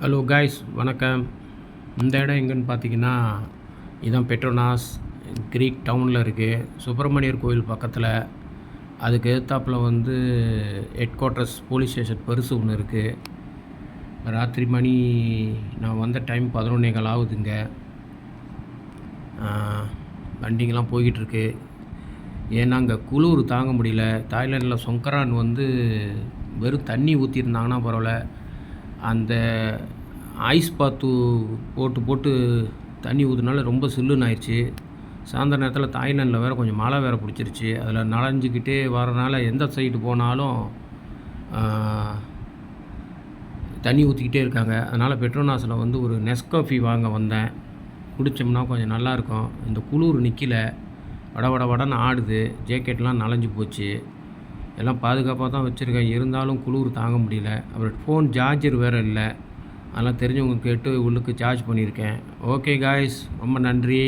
Hello guys, வணக்கம். இந்த இடம் எங்கேன்னு பார்த்தீங்கன்னா, இதுதான் பெட்ரோனாஸ் க்ரீக் டவுனில் இருக்குது. சுப்பிரமணியர் கோயில் பக்கத்தில். அதுக்கு எதிர்த்தாப்புல ஹெட் குவார்ட்டர்ஸ் போலீஸ் ஸ்டேஷன் பெருசு ஒன்று இருக்குது. ராத்திரி மணி நான் வந்த டைம் 11:15 ஆகுதுங்க. வண்டிங்கெல்லாம் போய்கிட்டுருக்கு. ஏன்னா அங்கே குளிர் தாங்க முடியல. தாய்லாண்டில் சொங்கரான் வெறும் தண்ணி ஊற்றிருந்தாங்கன்னா பரவாயில்ல, அந்த ஐஸ் பாத்து போட்டு தண்ணி ஊற்றுனால ரொம்ப சில்லுன்னு ஆயிடுச்சு. சாயந்தர நேரத்தில் தாய்லாண்டில் வேறு கொஞ்சம் மழை வேறு பிடிச்சிருச்சு. அதில் நனைஞ்சிக்கிட்டே வரனால எந்த சைடு போனாலும் தண்ணி ஊற்றிக்கிட்டே இருக்காங்க. அதனால் பெட்ரோனாஸில் ஒரு நெஸ்காஃபி வாங்க வந்தேன். குடித்தோம்னா கொஞ்சம் நல்லாயிருக்கும். இந்த குளிர் நிற்கல, வடன்னு ஆடுது. ஜேக்கெட்லாம் நனைஞ்சு போச்சு. எல்லாம் பாதுகாப்பாக தான் வச்சுருக்கேன். இருந்தாலும் குளிர் தாங்க முடியல. அப்புறம் ஃபோன் சார்ஜர் வேறு இல்லை. அதெல்லாம் தெரிஞ்சவங்க கேட்டு உள்ளுக்கு சார்ஜ் பண்ணியிருக்கேன். ஓகே காய்ஸ், ரொம்ப நன்றி.